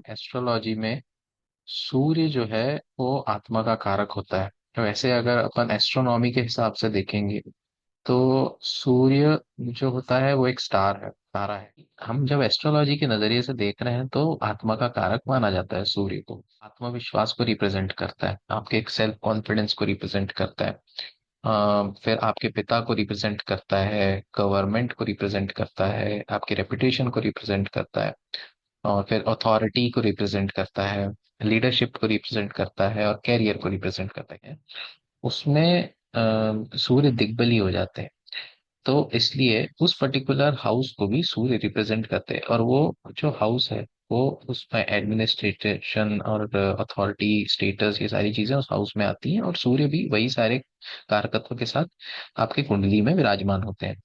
Astrology में सूर्य जो है वो आत्मा का कारक होता है। तो वैसे अगर अपन एस्ट्रोनॉमी के हिसाब से देखेंगे तो सूर्य जो होता है वो एक स्टार है, तारा है। हम जब एस्ट्रोलॉजी के नजरिए से देख रहे हैं तो आत्मा का कारक माना जाता है सूर्य को। आत्मविश्वास को रिप्रेजेंट करता है, आपके एक सेल्फ कॉन्फिडेंस को रिप्रेजेंट करता है। फिर आपके पिता को रिप्रेजेंट करता है, गवर्नमेंट को रिप्रेजेंट करता है, आपके रेपुटेशन को रिप्रेजेंट करता है, और फिर अथॉरिटी को रिप्रेजेंट करता है, लीडरशिप को रिप्रेजेंट करता है, और कैरियर को रिप्रेजेंट करता है। उसमें सूर्य दिग्बली हो जाते हैं। तो इसलिए उस पर्टिकुलर हाउस को भी सूर्य रिप्रेजेंट करते हैं, और वो जो हाउस है वो उसमें एडमिनिस्ट्रेशन और अथॉरिटी स्टेटस ये सारी चीजें उस हाउस में आती हैं, और सूर्य भी वही सारे कारकत्व के साथ आपकी कुंडली में विराजमान होते हैं।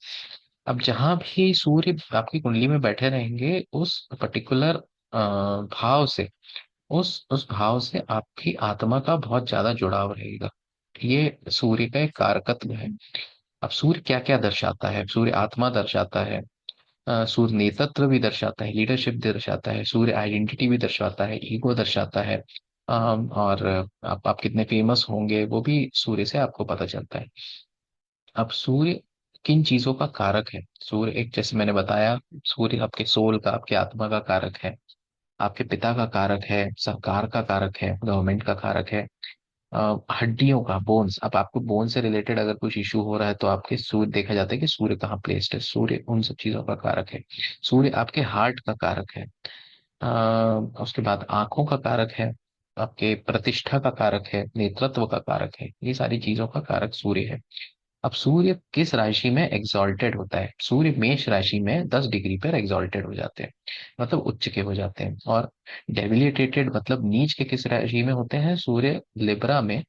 अब जहां भी सूर्य आपकी कुंडली में बैठे रहेंगे उस पर्टिकुलर भाव से, उस भाव से आपकी आत्मा का बहुत ज्यादा जुड़ाव रहेगा। ये सूर्य का एक कारकत्व है। अब सूर्य क्या क्या दर्शाता है? सूर्य आत्मा दर्शाता है, सूर्य नेतृत्व भी दर्शाता है, लीडरशिप दर्शाता है, सूर्य आइडेंटिटी भी दर्शाता है, ईगो दर्शाता है। और आप कितने फेमस होंगे वो भी सूर्य से आपको पता चलता है। अब सूर्य किन चीजों का कारक है? सूर्य एक, जैसे मैंने बताया, सूर्य आपके सोल का, आपके आत्मा का कारक है, आपके पिता का कारक है, सरकार का कारक है, गवर्नमेंट का कारक है। हड्डियों का, बोन्स, अब आपको बोन से रिलेटेड अगर कुछ इशू हो रहा है तो आपके सूर्य देखा जाता है कि सूर्य कहाँ प्लेस्ड है। सूर्य उन सब चीजों का कारक है। सूर्य आपके हार्ट का कारक है। उसके बाद आंखों का कारक है, आपके प्रतिष्ठा का कारक है, नेतृत्व का कारक है। ये सारी चीजों का कारक सूर्य है। अब सूर्य किस राशि में एग्जॉल्टेड होता है? सूर्य मेष राशि में 10 डिग्री पर एग्जॉल्टेड हो जाते हैं, मतलब उच्च के हो जाते हैं। और डेबिलिटेटेड मतलब नीच के किस राशि में होते हैं? सूर्य लिब्रा में,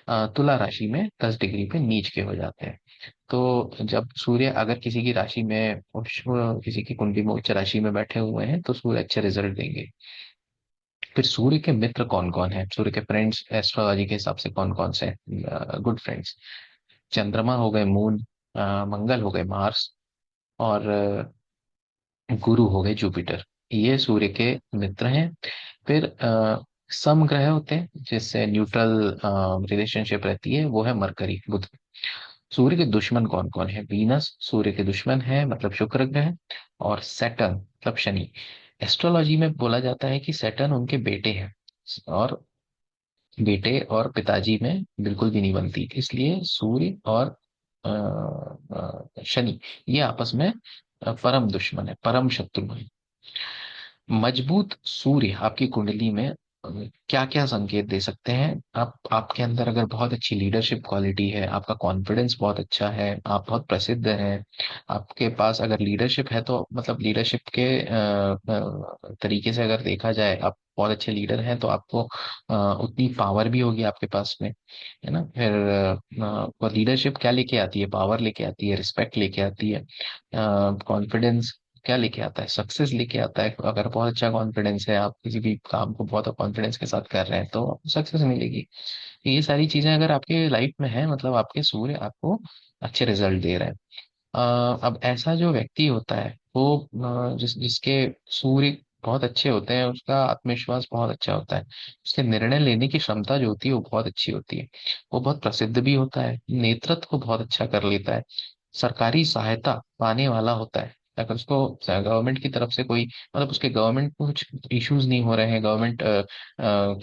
तुला राशि में 10 डिग्री पे नीच के हो जाते हैं। तो जब सूर्य अगर किसी की राशि में किसी की कुंडली में उच्च राशि में बैठे हुए हैं तो सूर्य अच्छे रिजल्ट देंगे। फिर सूर्य के मित्र कौन कौन है? सूर्य के फ्रेंड्स एस्ट्रोलॉजी के हिसाब से कौन कौन से गुड फ्रेंड्स? चंद्रमा हो गए, मून, मंगल हो गए, मार्स, और गुरु हो गए, जुपिटर। ये सूर्य के मित्र हैं। फिर समग्रह होते हैं जिससे न्यूट्रल रिलेशनशिप रहती है, वो है मरकरी, बुध। सूर्य के दुश्मन कौन कौन है? वीनस सूर्य के दुश्मन है, मतलब शुक्र ग्रह, और सैटर्न मतलब शनि। एस्ट्रोलॉजी में बोला जाता है कि सैटर्न उनके बेटे हैं, और बेटे और पिताजी में बिल्कुल भी नहीं बनती, इसलिए सूर्य और शनि ये आपस में परम दुश्मन है, परम शत्रु है। मजबूत सूर्य आपकी कुंडली में क्या क्या संकेत दे सकते हैं? आपके अंदर अगर बहुत अच्छी लीडरशिप क्वालिटी है, आपका कॉन्फिडेंस बहुत अच्छा है, आप बहुत प्रसिद्ध हैं, आपके पास अगर लीडरशिप है तो मतलब लीडरशिप के तरीके से अगर देखा जाए, आप बहुत अच्छे लीडर हैं तो आपको उतनी पावर भी होगी आपके पास में, है ना। फिर लीडरशिप क्या लेके आती है? पावर लेके आती है, रिस्पेक्ट लेके आती है, कॉन्फिडेंस क्या लेके आता है? सक्सेस लेके आता है। अगर बहुत अच्छा कॉन्फिडेंस है, आप किसी भी काम को बहुत कॉन्फिडेंस के साथ कर रहे हैं तो आपको सक्सेस मिलेगी। ये सारी चीजें अगर आपके लाइफ में है, मतलब आपके सूर्य आपको अच्छे रिजल्ट दे रहे हैं। अब ऐसा जो व्यक्ति होता है वो जिसके सूर्य बहुत अच्छे होते हैं, उसका आत्मविश्वास बहुत अच्छा होता है, उसके निर्णय लेने की क्षमता जो होती है वो बहुत अच्छी होती है, वो बहुत प्रसिद्ध भी होता है, नेतृत्व को बहुत अच्छा कर लेता है, सरकारी सहायता पाने वाला होता है। अगर उसको गवर्नमेंट की तरफ से कोई, मतलब उसके गवर्नमेंट को कुछ इश्यूज नहीं हो रहे हैं, गवर्नमेंट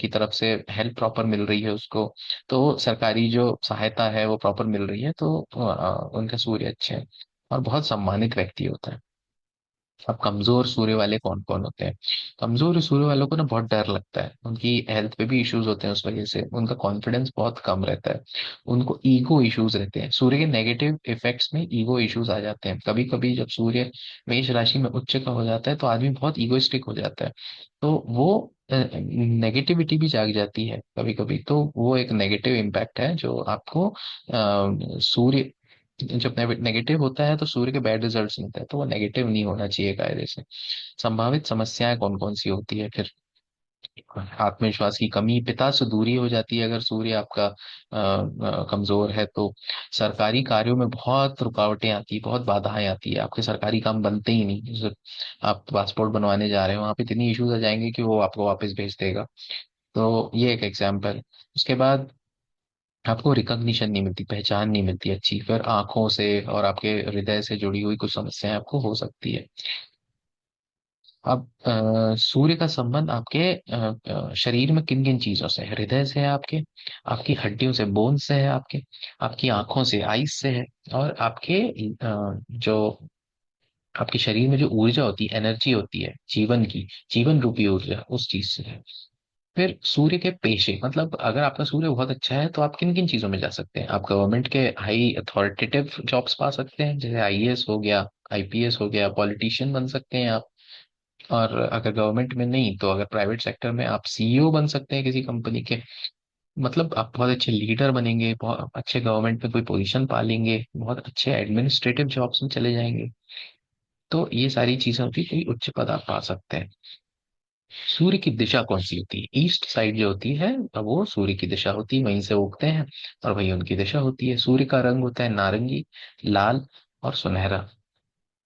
की तरफ से हेल्प प्रॉपर मिल रही है उसको, तो सरकारी जो सहायता है वो प्रॉपर मिल रही है, तो उनका सूर्य अच्छे है और बहुत सम्मानित व्यक्ति होता है। अब कमजोर सूर्य वाले कौन कौन होते हैं? कमजोर सूर्य वालों को ना बहुत डर लगता है, उनकी हेल्थ पे भी इश्यूज होते हैं, उस वजह से उनका कॉन्फिडेंस बहुत कम रहता है, उनको ईगो इश्यूज रहते हैं। सूर्य के नेगेटिव इफेक्ट्स में ईगो इश्यूज आ जाते हैं कभी कभी। जब सूर्य मेष राशि में उच्च का हो जाता है तो आदमी बहुत ईगोइस्टिक हो जाता है, तो वो नेगेटिविटी भी जाग जाती है कभी कभी। तो वो एक नेगेटिव इम्पैक्ट है जो आपको सूर्य जब नेगेटिव होता है तो सूर्य के बैड रिजल्ट्स मिलते हैं, तो वो नेगेटिव नहीं होना चाहिए कायदे से। संभावित समस्याएं कौन कौन सी होती है फिर? आत्मविश्वास की कमी, पिता से दूरी हो जाती है अगर सूर्य आपका कमजोर है तो। सरकारी कार्यों में बहुत रुकावटें आती है, बहुत बाधाएं आती है, आपके सरकारी काम बनते ही नहीं। जैसे आप पासपोर्ट बनवाने जा रहे हो, वहां पे इतनी इश्यूज आ जाएंगे कि वो आपको वापस भेज देगा। तो ये एक एग्जाम्पल। उसके बाद आपको रिकॉग्निशन नहीं मिलती, पहचान नहीं मिलती अच्छी, फिर आंखों से और आपके हृदय से जुड़ी हुई कुछ समस्याएं आपको हो सकती है। अब सूर्य का संबंध आपके शरीर में किन किन चीजों से है? हृदय से है आपके, आपकी हड्डियों से, बोन से है आपके, आपकी आंखों से, आईज से है, और आपके जो आपके शरीर में जो ऊर्जा होती है, एनर्जी होती है जीवन की, जीवन रूपी ऊर्जा, उस चीज से है। फिर सूर्य के पेशे, मतलब अगर आपका सूर्य बहुत अच्छा है तो आप किन किन चीजों में जा सकते हैं? आप गवर्नमेंट के हाई अथॉरिटेटिव जॉब्स पा सकते हैं, जैसे आईएएस हो गया, आईपीएस हो गया, पॉलिटिशियन बन सकते हैं आप। और अगर गवर्नमेंट में नहीं तो अगर प्राइवेट सेक्टर में आप सीईओ बन सकते हैं किसी कंपनी के। मतलब आप बहुत अच्छे लीडर बनेंगे, बहुत अच्छे गवर्नमेंट में कोई पोजीशन पा लेंगे, बहुत अच्छे एडमिनिस्ट्रेटिव जॉब्स में चले जाएंगे। तो ये सारी चीजें होती है, कोई उच्च पद आप पा सकते हैं। सूर्य की दिशा कौन सी होती है? ईस्ट साइड जो होती है, अब वो सूर्य की दिशा होती है, वहीं से वो उगते हैं और वही उनकी दिशा होती है। सूर्य का रंग होता है नारंगी, लाल और सुनहरा।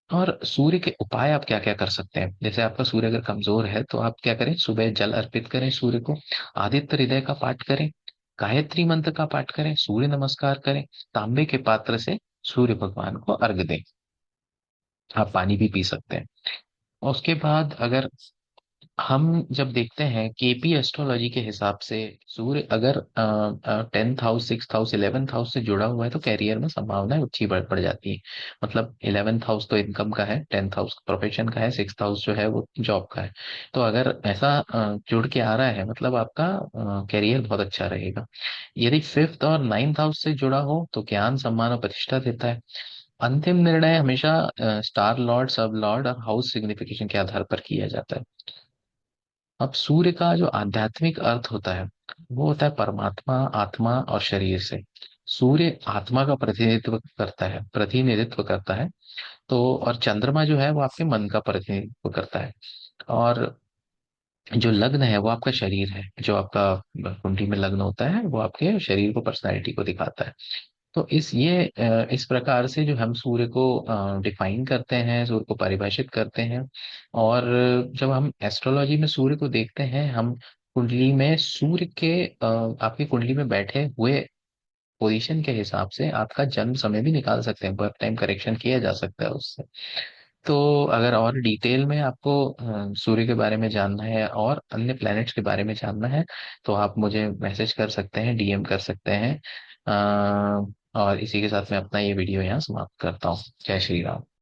और सूर्य के उपाय आप क्या क्या कर सकते हैं? जैसे आपका सूर्य अगर कमजोर है तो आप क्या करें? सुबह जल अर्पित करें सूर्य को, आदित्य हृदय का पाठ करें, गायत्री मंत्र का पाठ करें, सूर्य नमस्कार करें, तांबे के पात्र से सूर्य भगवान को अर्घ दें। आप पानी भी पी सकते हैं। और उसके बाद अगर हम जब देखते हैं केपी एस्ट्रोलॉजी के हिसाब से, सूर्य अगर 10th house, 6th house, 11th house से जुड़ा हुआ है तो कैरियर में संभावनाएं अच्छी बढ़ बढ़ जाती है। मतलब 11th हाउस तो इनकम का है, 10th हाउस प्रोफेशन का है, 6th हाउस जो है वो जॉब का है। तो अगर ऐसा जुड़ के आ रहा है, मतलब आपका कैरियर बहुत अच्छा रहेगा। यदि 5th और 9th हाउस से जुड़ा हो तो ज्ञान, सम्मान और प्रतिष्ठा देता है। अंतिम निर्णय हमेशा स्टार लॉर्ड, सब लॉर्ड और हाउस सिग्निफिकेशन के आधार पर किया जाता है। अब सूर्य का जो आध्यात्मिक अर्थ होता है वो होता है परमात्मा, आत्मा और शरीर से। सूर्य आत्मा का प्रतिनिधित्व करता है। तो और चंद्रमा जो है वो आपके मन का प्रतिनिधित्व करता है। और जो लग्न है वो आपका शरीर है, जो आपका कुंडली में लग्न होता है वो आपके शरीर को, पर्सनैलिटी को दिखाता है। तो इस प्रकार से जो हम सूर्य को डिफाइन करते हैं, सूर्य को परिभाषित करते हैं। और जब हम एस्ट्रोलॉजी में सूर्य को देखते हैं, हम कुंडली में सूर्य के आपकी कुंडली में बैठे हुए पोजीशन के हिसाब से आपका जन्म समय भी निकाल सकते हैं, बर्थ टाइम करेक्शन किया जा सकता है उससे। तो अगर और डिटेल में आपको सूर्य के बारे में जानना है और अन्य प्लैनेट्स के बारे में जानना है तो आप मुझे मैसेज कर सकते हैं, डीएम कर सकते हैं। और इसी के साथ मैं अपना ये वीडियो यहाँ समाप्त करता हूँ। जय श्री राम।